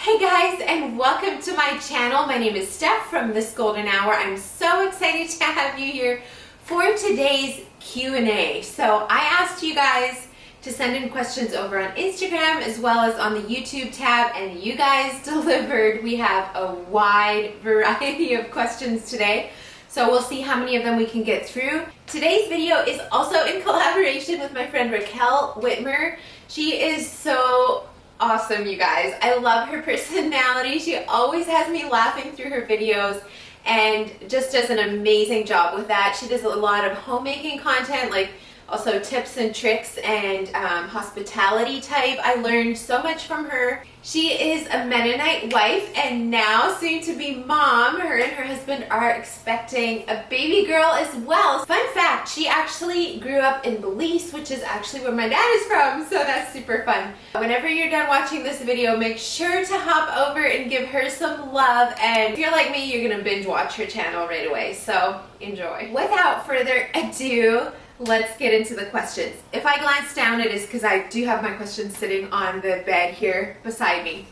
Hey guys, and welcome to my channel. My name is Steph from This Golden Hour. I'm so excited to have you here for today's Q&A. So I asked you guys to send in questions over on Instagram as well as on the YouTube tab, and you guys delivered. We have a wide variety of questions today, so we'll see how many of them we can get through. Today's video is also in collaboration with my friend Raquel Whitmer. She is so awesome, you guys. I love her personality. She always has me laughing through her videos and just does an amazing job with that. She does a lot of homemaking content, like also tips and tricks and hospitality type. I learned so much from her. She is a Mennonite wife and now soon to be mom. Her and her husband are expecting a baby girl as well. Fun fact, she actually grew up in Belize, which is actually where my dad is from, so that's super fun. Whenever you're done watching this video, make sure to hop over and give her some love, and if you're like me, you're gonna binge watch her channel right away, so enjoy. Without further ado, let's get into the questions. If I glance down, it is because I do have my questions sitting on the bed here beside me.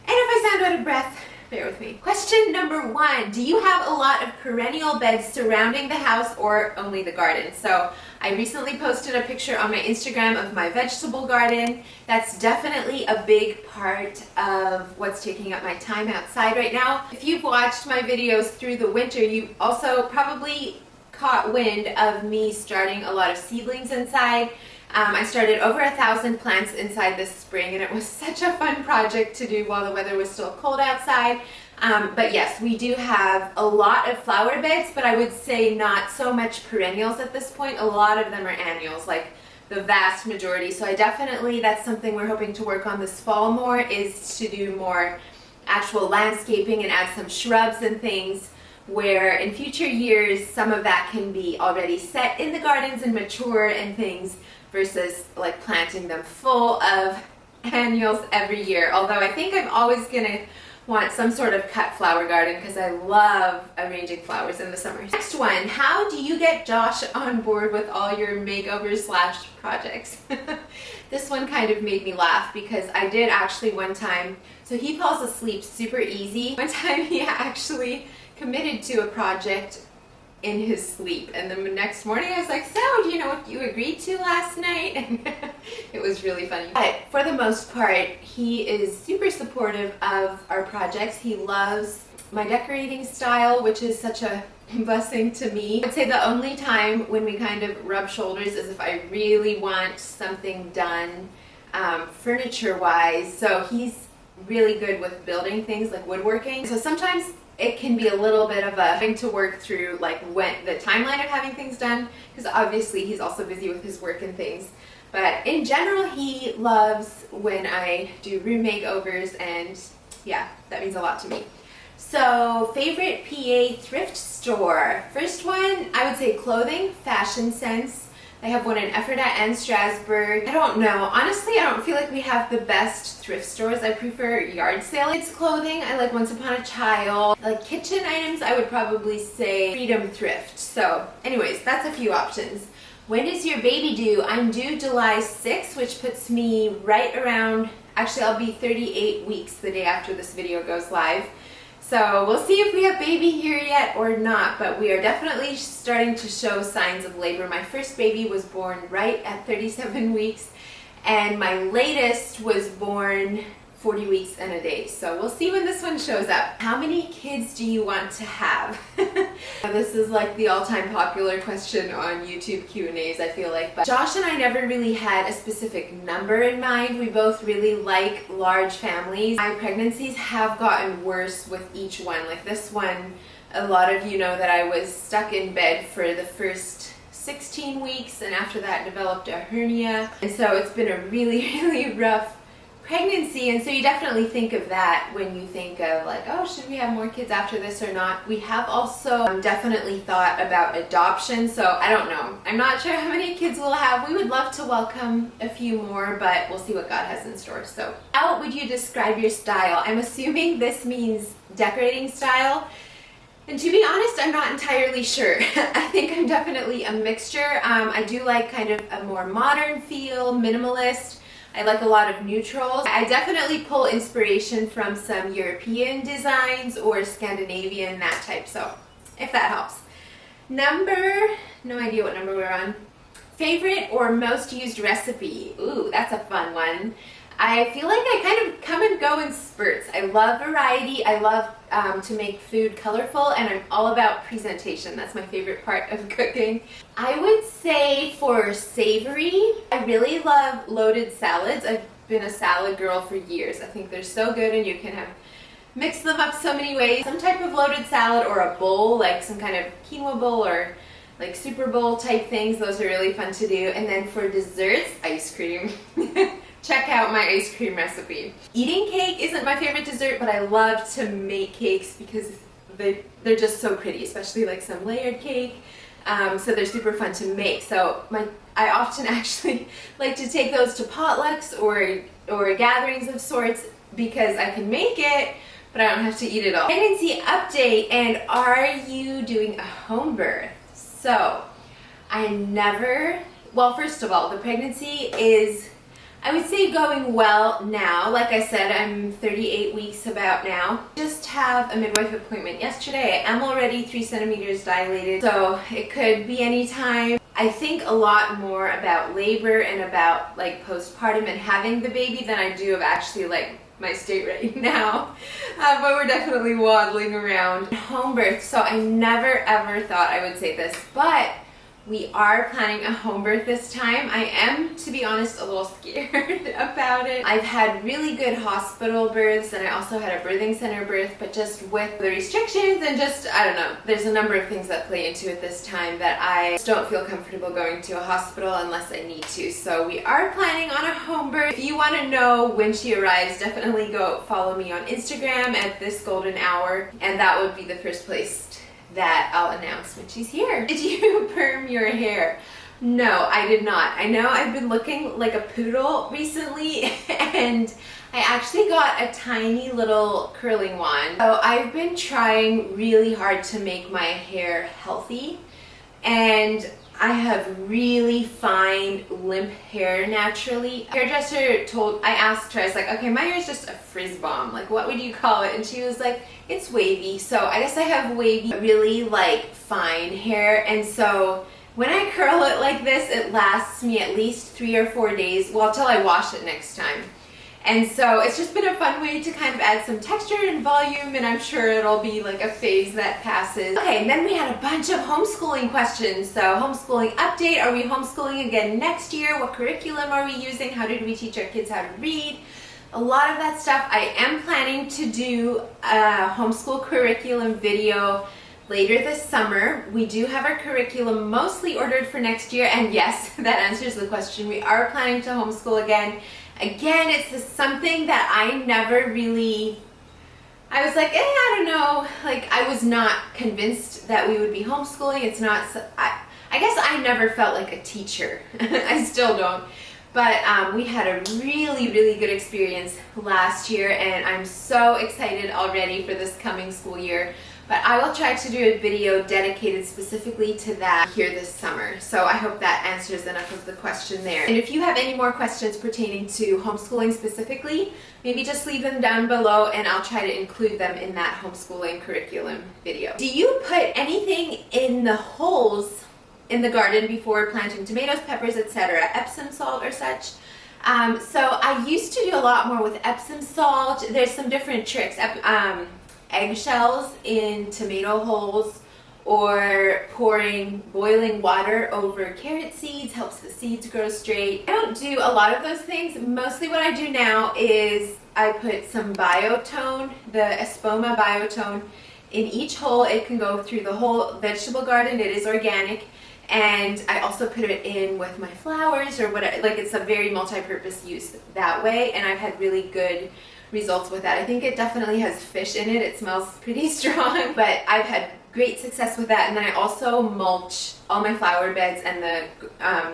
And if I sound out of breath, bear with me. Question number 1, do you have a lot of perennial beds surrounding the house or only the garden? So I recently posted a picture on my Instagram of my vegetable garden. That's definitely a big part of what's taking up my time outside right now. If you've watched my videos through the winter, you also probably caught wind of me starting a lot of seedlings inside. I started over 1,000 plants inside this spring, and it was such a fun project to do while the weather was still cold outside. But yes, we do have a lot of flower beds, but I would say not so much perennials at this point. A lot of them are annuals, like the vast majority. So that's something we're hoping to work on this fall more, is to do more actual landscaping and add some shrubs and things, where in future years some of that can be already set in the gardens and mature and things, versus like planting them full of annuals every year. Although I think I'm always gonna want some sort of cut flower garden because I love arranging flowers in the summer. Next one, how do you get Josh on board with all your makeovers / projects? This one kind of made me laugh because I did actually one time, so he falls asleep super easy. One time he actually committed to a project in his sleep, and then the next morning I was like, so do you know what you agreed to last night? And it was really funny. But for the most part, he is super supportive of our projects. He loves my decorating style, which is such a blessing to me. I'd say the only time when we kind of rub shoulders is if I really want something done furniture wise. So he's really good with building things like woodworking, so sometimes it can be a little bit of a having to work through like when the timeline of having things done, because obviously he's also busy with his work and things. But in general, he loves when I do room makeovers, and yeah, that means a lot to me. So favorite PA thrift store. First one, I would say clothing, fashion sense. They have one in Ephrata and Strasbourg. I don't know. Honestly, I don't feel like we have the best thrift stores. I prefer yard sale. It's clothing. I like Once Upon a Child. Like kitchen items, I would probably say Freedom Thrift. So anyways, that's a few options. When is your baby due? I'm due July 6th, which puts me right around, actually I'll be 38 weeks the day after this video goes live. So we'll see if we have baby here yet or not, but we are definitely starting to show signs of labor. My first baby was born right at 37 weeks, and my latest was born 40 weeks and a day. So we'll see when this one shows up. How many kids do you want to have? This is like the all-time popular question on YouTube Q&As, I feel like. But Josh and I never really had a specific number in mind. We both really like large families. My pregnancies have gotten worse with each one. Like this one, a lot of you know that I was stuck in bed for the first 16 weeks, and after that developed a hernia. And so it's been a really, really rough pregnancy, and so you definitely think of that when you think of like, oh, should we have more kids after this or not? We have also definitely thought about adoption, so I don't know. I'm not sure how many kids we'll have. We would love to welcome a few more, but we'll see what God has in store. So how would you describe your style? I'm assuming this means decorating style. And to be honest, I'm not entirely sure. I think I'm definitely a mixture. I do like kind of a more modern feel, minimalist. I like a lot of neutrals. I definitely pull inspiration from some European designs or Scandinavian, that type, so if that helps. No idea what number we're on. Favorite or most used recipe? Ooh, that's a fun one. I feel like I kind of come and go in spurts. I love variety. I love to make food colorful, and I'm all about presentation. That's my favorite part of cooking. I would say for savory, I really love loaded salads. I've been a salad girl for years. I think they're so good, and you can mix them up so many ways. Some type of loaded salad or a bowl, like some kind of quinoa bowl or like Super Bowl type things. Those are really fun to do. And then for desserts, ice cream. Check out my ice cream recipe. Eating cake isn't my favorite dessert, but I love to make cakes because they're just so pretty, especially like some layered cake. So they're super fun to make. So I often actually like to take those to potlucks or gatherings of sorts because I can make it, but I don't have to eat it all. Pregnancy update, and are you doing a home birth? So well, first of all, the pregnancy is, I would say, going well now. Like I said, I'm 38 weeks about now. Just have a midwife appointment yesterday. I am already 3 centimeters dilated, so it could be any time. I think a lot more about labor and about like postpartum and having the baby than I do of actually like my state right now. But we're definitely waddling around. Home birth, so I never ever thought I would say this, but we are planning a home birth this time. I am, to be honest, a little scared about it. I've had really good hospital births, and I also had a birthing center birth, but just with the restrictions and just, I don't know, there's a number of things that play into it this time that I just don't feel comfortable going to a hospital unless I need to. So we are planning on a home birth. If you want to know when she arrives, definitely go follow me on Instagram at This Golden Hour, and that would be the first place that I'll announce when she's here. Did you perm your hair? No, I did not. I know I've been looking like a poodle recently, and I actually got a tiny little curling wand. So I've been trying really hard to make my hair healthy, and I have really fine limp hair naturally. Hairdresser I asked her, I was like, okay, my hair is just a frizz bomb. Like, what would you call it? And she was like, it's wavy. So I guess I have wavy, really like fine hair. And so when I curl it like this, it lasts me at least 3 or 4 days, well, till I wash it next time. And so it's just been a fun way to kind of add some texture and volume, and I'm sure it'll be like a phase that passes. Okay, and then we had a bunch of homeschooling questions. So homeschooling update, are we homeschooling again next year? What curriculum are we using? How did we teach our kids how to read? A lot of that stuff. I am planning to do a homeschool curriculum video later this summer. We do have our curriculum mostly ordered for next year, and yes, that answers the question. We are planning to homeschool again. Again, it's just something that I never really, I was like, I don't know, like I was not convinced that we would be homeschooling. It's not, I guess I never felt like a teacher. I still don't. But we had a really, really good experience last year, and I'm so excited already for this coming school year. But I will try to do a video dedicated specifically to that here this summer. So I hope that answers enough of the question there. And if you have any more questions pertaining to homeschooling specifically, maybe just leave them down below and I'll try to include them in that homeschooling curriculum video. Do you put anything in the holes in the garden before planting tomatoes, peppers, etc., Epsom salt or such? So I used to do a lot more with Epsom salt. There's some different tricks. Eggshells in tomato holes, or pouring boiling water over carrot seeds helps the seeds grow straight. I don't do a lot of those things. Mostly what I do now is I put some biotone, the Espoma biotone, in each hole. It can go through the whole vegetable garden. It is organic. And I also put it in with my flowers or whatever. Like, it's a very multi-purpose use that way, and I've had really good results with that. I think it definitely has fish in it. It smells pretty strong, but I've had great success with that. And then I also mulch all my flower beds and the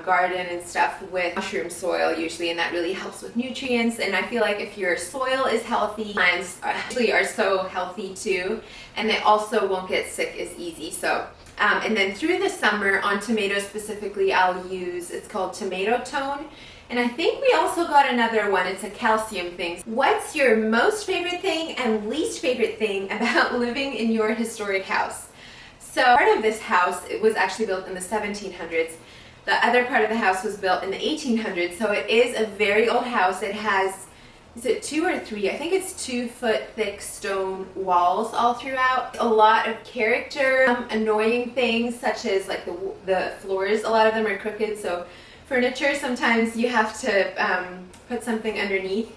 garden and stuff with mushroom soil usually, and that really helps with nutrients. And I feel like if your soil is healthy, plants actually are so healthy too, and they also won't get sick as easy. So and then through the summer on tomatoes specifically, I'll use, it's called Tomato Tone. And I think we also got another one. It's a calcium thing. What's your most favorite thing and least favorite thing about living in your historic house? So part of this house, it was actually built in the 1700s. The other part of the house was built in the 1800s. So it is a very old house. It has, is it 2 or 3? I think it's 2-foot thick stone walls all throughout. A lot of character, annoying things such as like the floors. A lot of them are crooked. So furniture, sometimes you have to put something underneath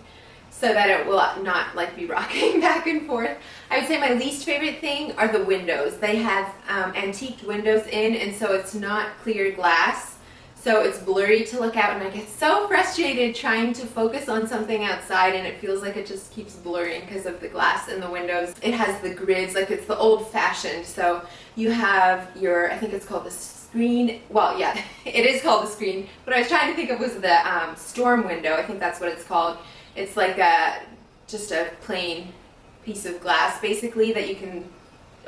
so that it will not like be rocking back and forth. I would say my least favorite thing are the windows. They have antique windows in, and so it's not clear glass. So it's blurry to look out, and I get so frustrated trying to focus on something outside, and it feels like it just keeps blurring because of the glass in the windows. It has the grids, like it's the old-fashioned. So you have your, I think it's called the screen. Well, yeah, it is called the screen. What I was trying to think of was the storm window. I think that's what it's called. It's like just a plain piece of glass, basically, that you can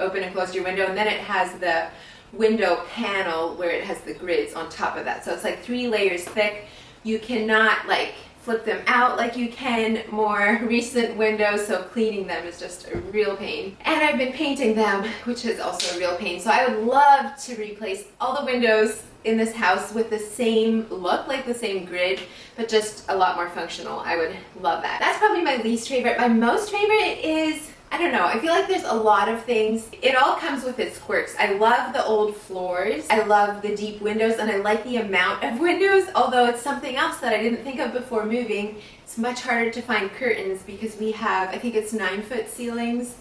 open and close your window, and then it has the window panel where it has the grids on top of that. So it's like 3 layers thick. You cannot like flip them out like you can more recent windows, so cleaning them is just a real pain. And I've been painting them, which is also a real pain. So I would love to replace all the windows in this house with the same look, like the same grid, but just a lot more functional. I would love that. That's probably my least favorite. My most favorite is, I don't know, I feel like there's a lot of things. It all comes with its quirks. I love the old floors. I love the deep windows, and I like the amount of windows, although it's something else that I didn't think of before moving. It's much harder to find curtains because we have, I think it's 9-foot ceilings.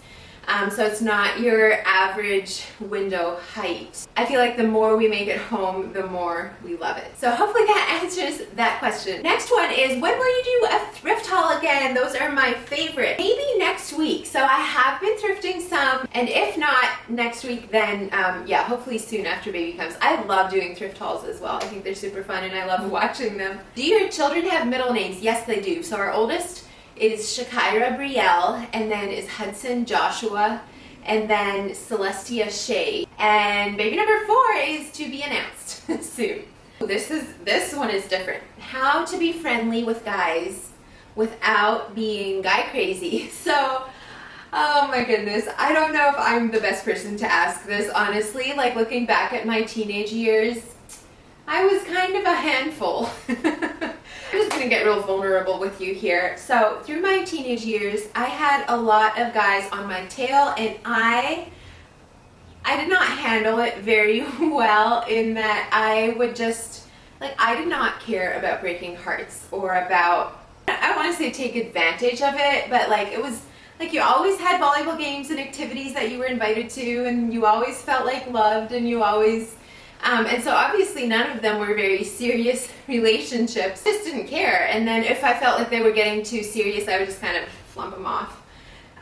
So it's not your average window height. I feel like the more we make it home, the more we love it. So hopefully that answers that question. Next one is, when will you do a thrift haul again? Those are my favorite. Maybe next week. So I have been thrifting some, and if not next week, then yeah, hopefully soon after baby comes. I love doing thrift hauls as well. I think they're super fun, and I love watching them. Do your children have middle names? Yes, they do. So our oldest is Shakira Brielle, and then is Hudson Joshua, and then Celestia Shay. And baby number 4 is to be announced soon. This one is different. How to be friendly with guys without being guy crazy. So, oh my goodness, I don't know if I'm the best person to ask this, honestly. Like, looking back at my teenage years, I was kind of a handful. I'm just gonna get real vulnerable with you here. So through my teenage years, I had a lot of guys on my tail, and I did not handle it very well, in that I would just, like, I did not care about breaking hearts or about, I don't want to say take advantage of it, but like, it was like you always had volleyball games and activities that you were invited to, and you always felt like loved, and you always and so obviously none of them were very serious relationships. I just didn't care. And then if I felt like they were getting too serious, I would just kind of flump them off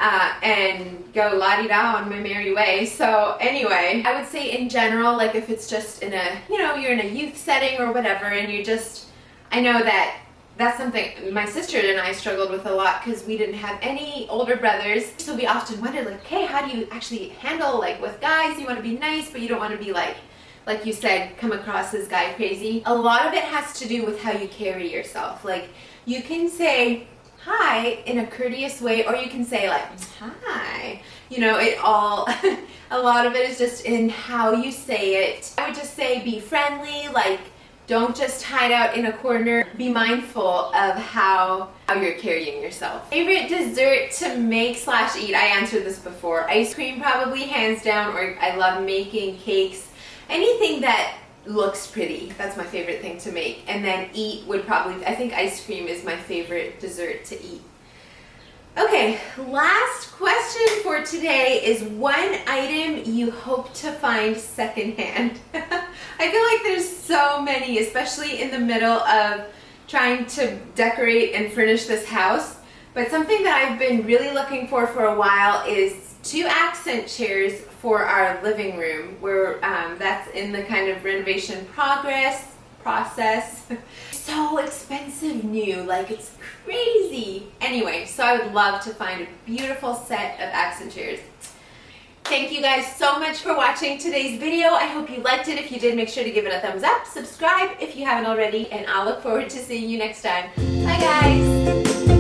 and go la-di-da on my merry way. So anyway, I would say in general, like if it's just in a, you know, you're in a youth setting or whatever, and you just, I know that that's something my sister and I struggled with a lot because we didn't have any older brothers. So we often wondered, like, okay, how do you actually handle, like, with guys, you want to be nice, but you don't want to be like you said, come across as guy crazy. A lot of it has to do with how you carry yourself. Like, you can say hi in a courteous way, or you can say like, hi. You know, it all, a lot of it is just in how you say it. I would just say be friendly, like, don't just hide out in a corner. Be mindful of how you're carrying yourself. Favorite dessert to make / eat? I answered this before. Ice cream, probably, hands down, or I love making cakes. Anything that looks pretty, that's my favorite thing to make. And then eat would probably, I think ice cream is my favorite dessert to eat. Okay, last question for today is one item you hope to find secondhand. I feel like there's so many, especially in the middle of trying to decorate and furnish this house. But something that I've been really looking for a while is 2 accent chairs for our living room, where that's in the kind of renovation process. So expensive new, like it's crazy. Anyway, so I would love to find a beautiful set of accent chairs. Thank you guys so much for watching today's video. I hope you liked it. If you did, make sure to give it a thumbs up, subscribe if you haven't already, and I'll look forward to seeing you next time. Bye guys.